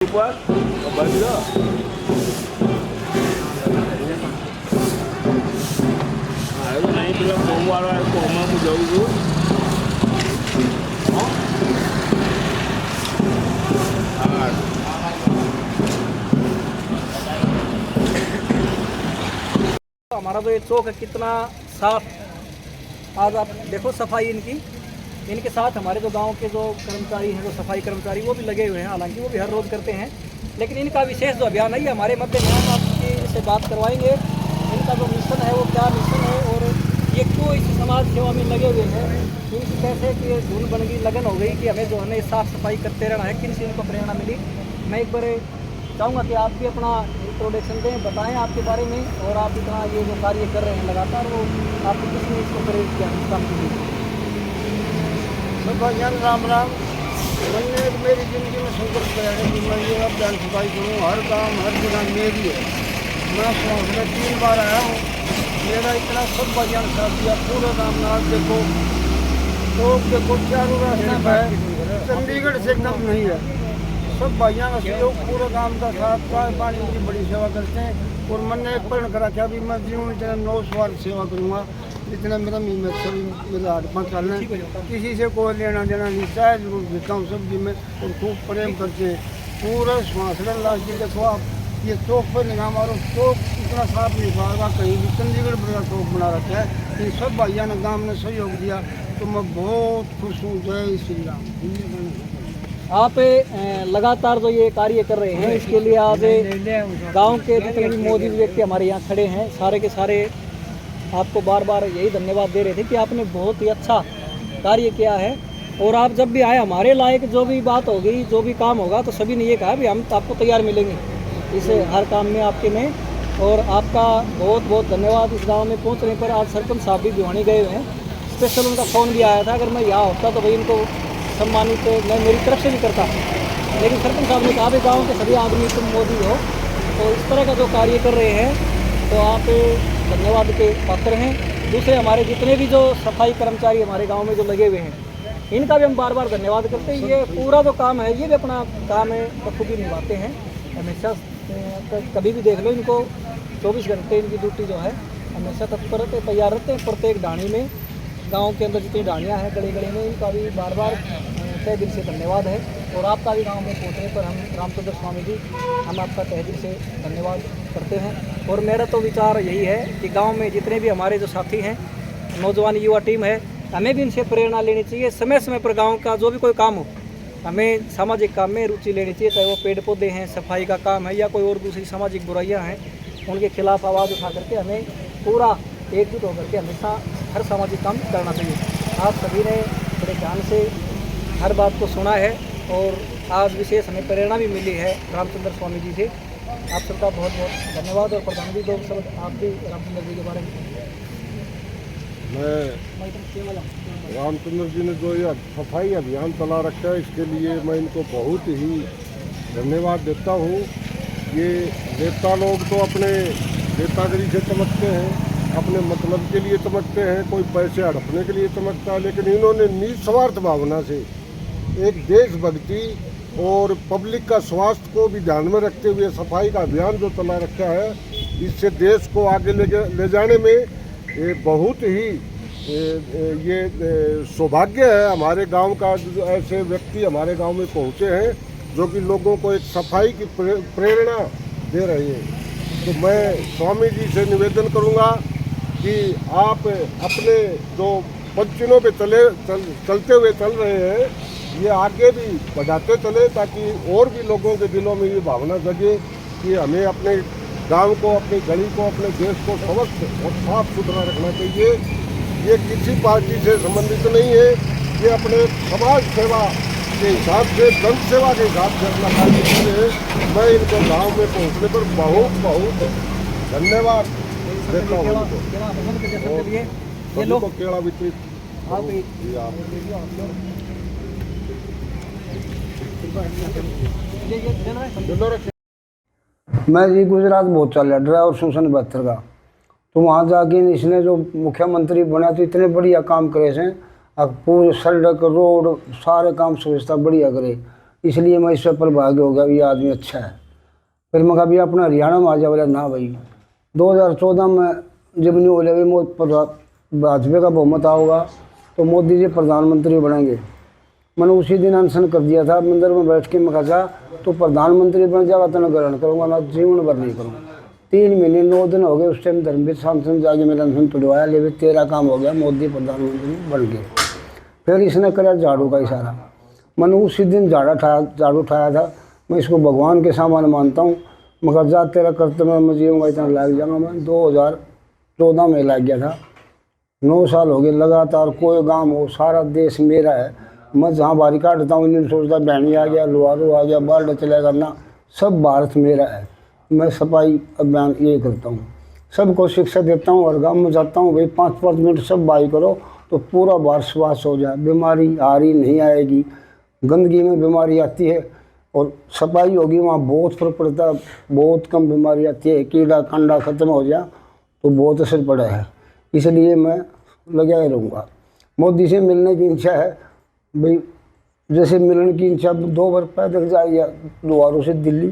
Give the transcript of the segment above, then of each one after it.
ऊपर बैठ जा। नहीं तो सोमवार को मैं जाऊँ हमारा तो ये चौक है कितना साफ। आज आप देखो सफाई इनके साथ हमारे जो गांव के जो कर्मचारी हैं, जो सफाई कर्मचारी, वो भी लगे हुए हैं। हालांकि वो भी हर रोज़ करते हैं, लेकिन इनका विशेष जो अभियान है ये हमारे मध्य में हम आपकी से बात करवाएंगे। इनका जो मिशन है वो क्या मिशन है और ये क्यों इस समाज सेवा में लगे हुए हैं, इनकी कैसे कि धुन बन गई, लगन हो गई कि हमें जो है साफ़ सफाई करते रहना है, किन से इनको प्रेरणा मिली। मैं एक बार चाहूँगा कि आप भी अपना इंट्रोडक्शन दें, बताएं आपके बारे में, और आप इतना ये जो कार्य कर रहे हैं लगातार, वो आपको किसने इसको प्रेरित किया इस काम के लिए? सब भाईजान राम राम। मैंने मेरी ज़िंदगी में संकल्प किया है कि मैं ये अभियान सफाई करूँ, हर काम हर जगह मेरी है। मैं सोच में 3 बार आया हूँ, मेरा इतना सब भाईजान साथ दिया। पूरे गाँव में आप देखो तो देखो चारों रास्ते है, चंडीगढ़ से कम नहीं है। सब भाइयों का सहयोग, पूरे काम का साथ, चाय पानी की बड़ी सेवा करते हैं। और मैंने एक प्रण करा कि अभी मैं जीवन इतना 9 स्वार्थ सेवा करूँगा, जितना मेरा हिम्मत सभी मेरा हाथ पाँच चलना है, किसी से कोई लेना देना नहीं, चाय जरूर देता हूँ सब्जी में, और खूब प्रेम करते हैं। पूरा श्वासन लाश की देखो आप, ये चौक पर निगाह मारो, चौक इतना साफ नहीं पाएगा कहीं भी। चंडीगढ़ बड़ा चौक बना रखा है। इन सब भाइयों ने गाँव ने सहयोग दिया, तो मैं बहुत खुश हूँ। जय श्री राम। आप लगातार जो ये कार्य कर रहे हैं, इसके लिए आज गांव के जितने भी मौजूद व्यक्ति हमारे यहाँ खड़े हैं, सारे के सारे आपको बार बार यही धन्यवाद दे रहे थे कि आपने बहुत ही अच्छा कार्य किया है। और आप जब भी आए, हमारे लायक जो भी बात होगी, जो भी काम होगा, तो सभी ने ये कहा भी हम आपको तैयार मिलेंगे इस हर काम में आपके में। और आपका बहुत बहुत धन्यवाद। इस गाँव में पहुँचने पर आज सरपंच साहब भी भिवानी गए हुए हैं, स्पेशल उनका फ़ोन भी आया था। अगर मैं यहाँ होता तो भाई इनको सम्मानित मैं मेरी तरफ से भी करता, लेकिन सरपंच साहब ने कहा भी गाँव के सभी आदमी तुम मौजूद हो, तो इस तरह का जो कार्य कर रहे हैं तो आप धन्यवाद के पात्र हैं। दूसरे हमारे जितने भी जो सफाई कर्मचारी हमारे गांव में जो लगे हुए हैं, इनका भी हम बार बार धन्यवाद करते हैं। ये पूरा जो काम है ये भी अपना काम है बखूबी निभाते हैं हमेशा। कभी भी देख लो इनको 24 घंटे इनकी ड्यूटी जो है हमेशा तत्पर रहते, तैयार रहते हैं। प्रत्येक ढाणी में, गांव के अंदर जितनी ढाणियाँ हैं गली गली में, इनका भी बार बार तहे दिल से धन्यवाद है। और आपका भी गांव में पहुंचने पर हम रामचंद्र स्वामी जी, हम आपका तहे दिल से धन्यवाद करते हैं। और मेरा तो विचार यही है कि गांव में जितने भी हमारे जो साथी हैं, नौजवान युवा टीम है, हमें भी इनसे प्रेरणा लेनी चाहिए। समय समय पर गाँव का जो भी कोई काम हो, हमें सामाजिक काम में रुचि लेनी चाहिए, चाहे वो पेड़ पौधे हैं, सफाई का काम है, या कोई और दूसरी सामाजिक बुराइयाँ हैं, उनके खिलाफ आवाज़ उठा करके हमें पूरा एकजुट होकर के हमेशा हर सामाजिक काम करना चाहिए। आप सभी ने बड़े ध्यान से हर बात को सुना है, और आज विशेष हमें प्रेरणा भी मिली है रामचंद्र स्वामी जी से। आप सबका बहुत बहुत धन्यवाद। और प्रधान जी, 2 शब्द आप भी रामचंद्र जी के बारे में। मैं रामचंद्र जी ने जो ये सफाई अभियान चला रखा है, इसके लिए मैं इनको बहुत ही धन्यवाद देता हूँ। ये नेता लोग तो अपने नेतागिरी से चमकते हैं, अपने मतलब के लिए चमकते हैं, कोई पैसे हड़पने के लिए चमकता है, लेकिन इन्होंने निस्वार्थ भावना से एक देशभक्ति और पब्लिक का स्वास्थ्य को भी ध्यान में रखते हुए सफाई का अभियान जो चला रखा है, इससे देश को आगे ले जाने में ये बहुत ही ये सौभाग्य है हमारे गांव का। ऐसे व्यक्ति हमारे गांव में पहुंचे हैं जो कि लोगों को एक सफाई की प्रेरणा दे रहे हैं। तो मैं स्वामी जी से निवेदन करूंगा कि आप अपने जो पंचनों पे चलते हुए चल रहे हैं, ये आगे भी बढ़ाते चले, ताकि और भी लोगों के दिलों में ये भावना जगे कि हमें अपने गांव को, अपनी गली को, अपने देश को स्वस्थ और साफ सुथरा रखना चाहिए। ये किसी पार्टी से संबंधित नहीं है, ये अपने समाज सेवा के हिसाब से, जन सेवा के हिसाब से अपना कार्य कर रहे हैं। मैं इनको गाँव में पहुँचने पर बहुत बहुत धन्यवाद देता हूँ। ये लोग केला वितरित मैं जी गुजरात बहुत चल रहा ड्राइवर सूचन 72 का, तो वहाँ जाके इसने जो मुख्यमंत्री बना तो इतने बढ़िया काम करे से, अब पूरे सड़क रोड सारे काम सुविधा बढ़िया करे। इसलिए मैं इस पर प्रभावित हो गया, ये आदमी अच्छा है। फिर मैं कभी अपना हरियाणा में आ जा, बोला ना भाई 2014 में जब नहीं हो रहा भाजपा का बहुमत आओगा तो मोदी जी प्रधानमंत्री बनेंगे। मैंने उसी दिन अनशन कर दिया था मंदिर में बैठ के। मैं कहा तो प्रधानमंत्री बन जाएगा तो न ग्रहण करूँगा, ना जीवन भर नहीं करूँगा। 3 महीने 9 दिन हो गए उस टाइम धर्मवीर सांसद जाके मेरा अनशन तुड़वाया, लेकिन तेरा काम हो गया, मोदी प्रधानमंत्री बन गए। फिर इसने करा झाड़ू का इशारा। मैंने उसी दिन झाड़ू उठाया था। मैं इसको भगवान के सामान मानता हूँ। मगर जा तेरा कर्तव्य मैं जीऊँगा, इतना लग जाऊँगा। मैं 2014 में लग गया था। 9 साल हो गए लगातार। कोई गांव हो, सारा देश मेरा है। मैं जहाँ बारी काटता हूँ नहीं सोचता बहनी आ गया, लुहारू आ गया, बाल्ड चलेगा ना, सब भारत मेरा है। मैं सफाई अभियान ये करता हूँ, सबको शिक्षा देता हूँ। और गाँव में जाता हूँ, भाई 5-5 मिनट सब बाई करो तो पूरा भारत स्वास्थ्य हो जाए। बीमारी आ रही नहीं आएगी। गंदगी में बीमारी आती है और सफाई होगी वहाँ बहुत फर्क पड़ता है, बहुत कम बीमारी आती है। कीड़ा कंडा खत्म हो जाए तो बहुत असर पड़ा है। इसलिए मैं लगा रहूँगा। मोदी से मिलने की इच्छा है भाई, जैसे मिलने की इच्छा 2 बार पैदल जाए लुहारू से दिल्ली,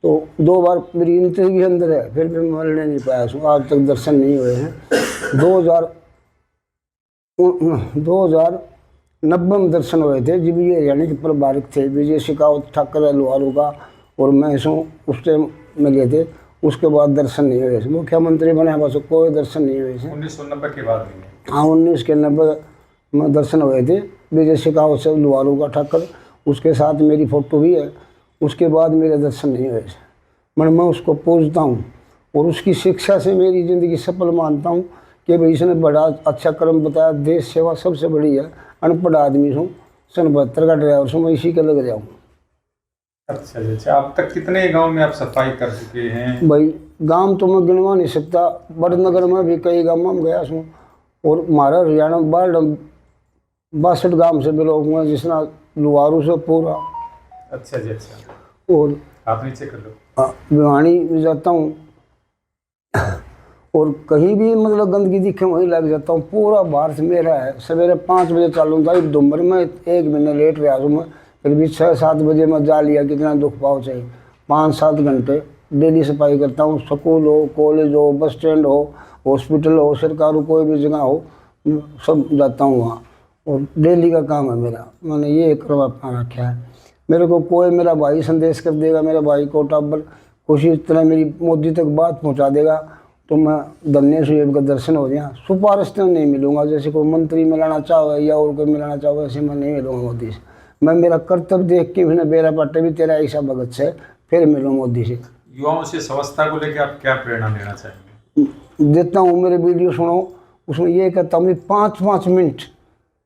तो 2 बार मेरी इंटरव्यू के अंदर है, फिर भी मिलने नहीं पाया हूँ। आज तक दर्शन नहीं हुए हैं। 2090 में दर्शन हुए थे जब ये हरियाणा के प्रभारक थे। विजय शेखावत ठाकर लुहारू का और मैं उस टाइम मिले थे। उसके बाद दर्शन नहीं हुए। मुख्यमंत्री बने बस कोई दर्शन नहीं हुए थे। 1990 के बाद? हाँ, 1990 में दर्शन हुए थे विजय शेखावत से लुहारू का ठाकर। उसके साथ मेरी फ़ोटो भी है। उसके बाद मेरे दर्शन नहीं हुए थे। मैं उसको पूजता हूँ और उसकी शिक्षा से मेरी ज़िंदगी सफल मानता हूँ कि भाई इसने बड़ा अच्छा कर्म बताया। देश सेवा सबसे बड़ी है। अनपढ़ आदमी हूँ, सन 72 का ड्राइवर हूँ, मैं इसी के लग जाऊँ। अच्छा, अब तक कितने गांव में आप सफाई कर चुके हैं? भाई गांव तो मैं गिनवा नहीं सकता। बड़नगर में भी कई गाँव में गया हूँ और हमारा हरियाणा 62 गांव से बिलोंग हुआ, जिसना लुहारू से पूरा। अच्छा जी, अच्छा। और आप नीचे कर लो। भिवानी भी जाता हूँ और कहीं भी मतलब गंदगी दिखे वहीं लग जाता हूँ। पूरा भारत मेरा है। सवेरे 5 बजे चालू था। दोपहर में 1 महीने लेट रहा हूँ मैं, फिर भी 6-7 बजे मैं जा लिया। कितना दुख पाओ चाहिए। 5-7 घंटे डेली सफाई करता हूँ। स्कूल हो, कॉलेज हो, बस स्टैंड हो, हॉस्पिटल हो, सरकार कोई भी जगह हो, सब जाता हूँ वहाँ। और डेली का काम है मेरा। मैंने ये करवा पा रखा है। मेरे को कोई मेरा भाई संदेश कर देगा, मेरा भाई को टाबर कोशिश तरह मेरी मोदी तक बात पहुँचा देगा तो मैं धन्य सुहेब का दर्शन हो गया। सुपारिश तो नहीं मिलूंगा, जैसे कोई मंत्री मिलाना चाहो या और कोई मिलाना चाहो, ऐसे मैं नहीं मिलूंगा मोदी से। मैं मेरा कर्तव्य देख के भी बेरा पाटे भी तेरा ऐसा भगत से फिर मिलूँ मोदी से। युवाओं से स्वच्छता को लेकर आप क्या प्रेरणा देना चाहेंगे? देता हूँ, मेरे वीडियो सुनो, उसमें ये कहता हूँ 5-5 मिनट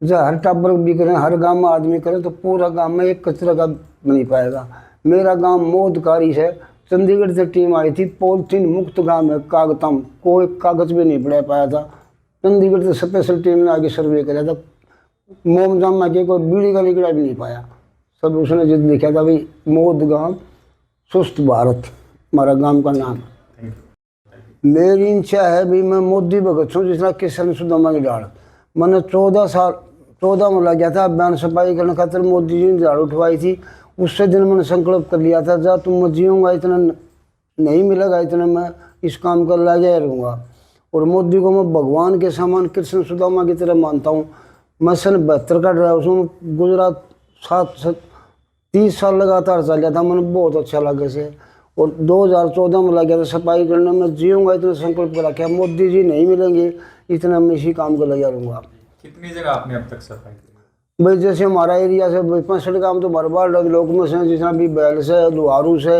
जब हर टाबर भी करें, हर गांव में आदमी करें तो पूरा गांव में एक कचरा का नहीं पाएगा। मेरा गांव मोदकारी से चंडीगढ़ से टीम आई थी। पॉलिथीन मुक्त गांव है। कागतम कोई कागज भी नहीं पड़ा पाया था। चंडीगढ़ से स्पेशल टीम ने आगे सर्वे कराया था। मोमजाम में कोई बीड़ी का लिकड़ा भी नहीं पाया। सब उसने जिद लिखा था भाई मोद गांव सुस्त भारत, हमारा गांव का नाम। मेरी इच्छा है भाई मैं मोदी भगत हूँ, जिस तरह किशन सुदामा की डाल। मैंने 14 में लग गया था अभियान सफाई करने खातिर। मोदी जी ने झाड़ू उठवाई थी। उससे दिन मैंने संकल्प कर लिया था, जा तुम मैं जीऊँगा, इतना नहीं मिलेगा, इतना मैं इस काम कर लगा रहूँगा। और मोदी को मैं भगवान के समान कृष्ण सुदामा की तरह मानता हूँ। मैं सन 72 का ड्राइवर हूँ। गुजरात 30 साल लगातार चल गया था। मैंने बहुत अच्छा लगा से। और 2014 में लग गया था सफाई करने में। जीऊँगा इतना संकल्प कर रखा। मोदी जी नहीं मिलेंगे, इतना मैं इसी काम को लगा रहूँगा। कितनी जगह आपने अब तक सफाई की? भाई जैसे हमारा एरिया से 65 गाँव तो बरबार लोग में से, जितना भी बैल से लुहारू से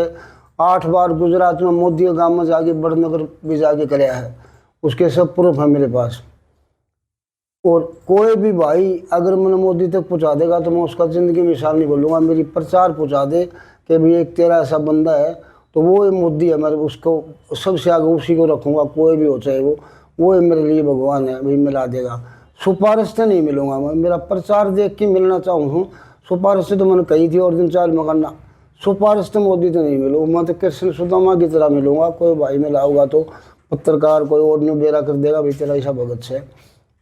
8 बार गुजरात में मोदी के गाँव में जाके बड़नगर भी जाके कराया है। उसके सब प्रूफ है मेरे पास। और कोई भी भाई अगर मैंने मोदी तक पहुँचा देगा तो मैं उसका ज़िंदगी मिसाल नहीं बोलूँगा। मेरी प्रचार पहुँचा दे कि भाई एक तेरा ऐसा बंदा है तो वो मोदी है। मैं उसको सबसे आगे उसी को रखूँगा, कोई भी हो चाहे वो मेरे लिए भगवान है। भाई मिला देगा। सुपारिश से नहीं मिलूँगा मैं। मेरा प्रचार देख के मिलना चाहूँ। सुपारिश से तो मैंने कही थी और दिन 4 में करना। सुपारिश तो मोदी तो नहीं मिलूँ। मैं तो कृष्ण सुदामा की तरह मिलूँगा। कोई भाई मिला होगा तो पत्रकार कोई और न्यू बेरा कर देगा भाई तेरा ऐसा भगत से,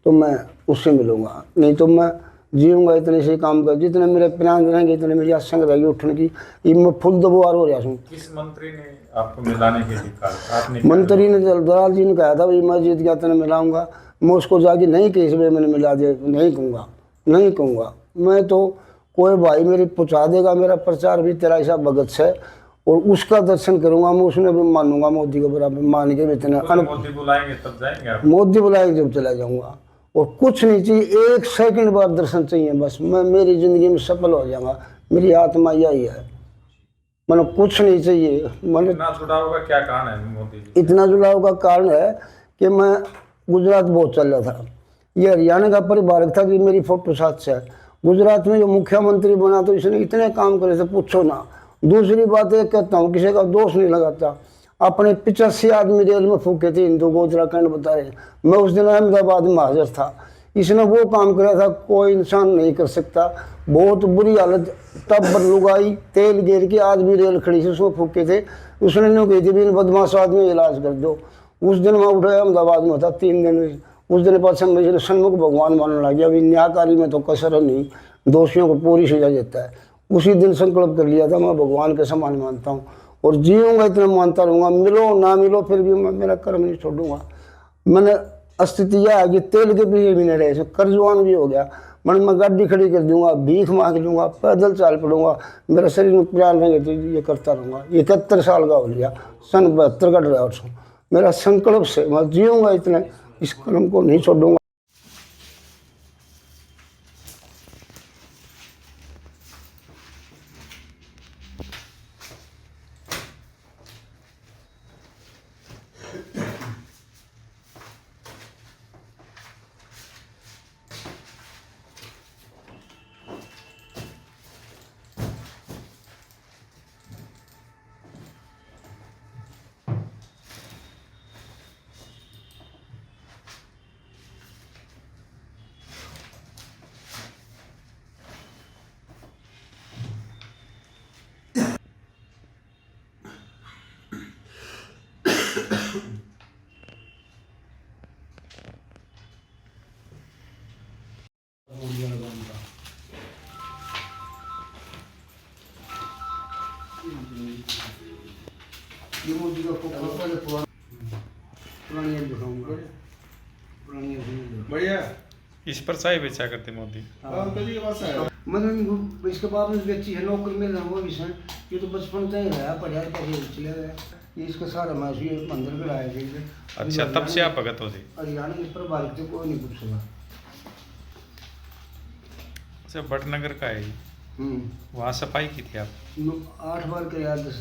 तो मैं उससे मिलूँगा। नहीं तो मैं जीऊँगा इतने से काम कर, जितने मेरे प्लान रहेंगे इतने मेरी आशंका रहेगी उठने की। ये मैं फुल दबुआर हो रहा हूँ। किस मंत्री ने आपको मिलाने के लिए कहा? आपने क्या मंत्री ने दलाल जी ने कहा था भाई मैं जीत गया तेने मिलाऊंगा। मैं उसको जाके नहीं कि इसमें मैंने मिला दिया, नहीं कहूँगा, नहीं कहूँगा। मैं तो कोई भाई मेरी पहुँचा देगा, मेरा प्रचार भी तेरा ऐसा भगत से, और उसका दर्शन करूँगा मैं, उसने भी मानूंगा मोदी के बराबर मान के भी इतना। मोदी बुलाएंगे तब जाएंगे आप? मोदी बुलाएंगे जब चला जाऊँगा। और कुछ नहीं चाहिए, 1 सेकंड बाद दर्शन चाहिए बस, मैं मेरी ज़िंदगी में सफल हो जाऊँगा। मेरी आत्मा यही है, मतलब कुछ नहीं चाहिए। मतलब इतना जुड़ाव का क्या कारण है मोदी जी? इतना जुड़ाव का कारण है कि मैं गुजरात बहुत चल रहा था, ये हरियाणा का परिवारक था कि मेरी फोटो साथ से है। गुजरात में जो मुख्यमंत्री बना तो इसने इतने काम करे थे पूछो ना। दूसरी बात एक कहता हूँ, किसी का दोष नहीं लगाता, अपने 85 आदमी रेल में फूके थे हिंदू को उत्तराखंड बता रहे। मैं उस दिन अहमदाबाद में हाजिर था। इसने वो काम करा था कोई इंसान नहीं कर सकता। बहुत बुरी हालत, टब्बर लुगाई तेल गिर के आज भी रेल खड़ी से उसमें फूके थे। उसने नहीं कही थी भी इन बदमाश आदमी इलाज कर दो। उस दिन मैं उठा अहमदाबाद में था 3 दिन में। उस दिन पास मुझे सन्मुख भगवान मानने लग गया, अभी न्यायकारी में तो कसर नहीं, दोषियों को पूरी सजा देता है। उसी दिन संकल्प कर लिया था मैं भगवान के समान मानता हूँ और जीऊँगा इतना मानता रहूँगा, मिलो ना मिलो फिर भी मैं मेरा कर्म नहीं छोड़ूंगा। मैंने स्थिति यह है कि तेल के पीछे भी नहीं रहे, कर्जवान भी हो गया। मैं गाड़ी खड़ी कर दूंगा, भीख मांग लूँगा, पैदल चाल पड़ूंगा, मेरा शरीर में प्राण रहेंगे तो ये करता रहूँगा। 71 साल का हो लिया, सन 72 का ड्राइवर हूँ। मेरा संकल्प से मैं जीऊँगा इतना, इस कर्म को नहीं छोड़ूंगा। बढ़िया। इस पर चाय बेचा करते मोदी। मतलब इसके बाद में बेची है, नौकरी मिल रहा वो भी सर। ये तो बचपन से ही रहा, पढ़ाई करके चले गए। ये इसका सारा मास ये मंदिर पे आया गया। अच्छा, तब से आप भगत हो जी? हरियाणा के प्रभावित थे, कोई नहीं पूछेगा। अच्छा, भटनगर का है ये? वहाँ सफाई की थी आप? 8 बार किया, 10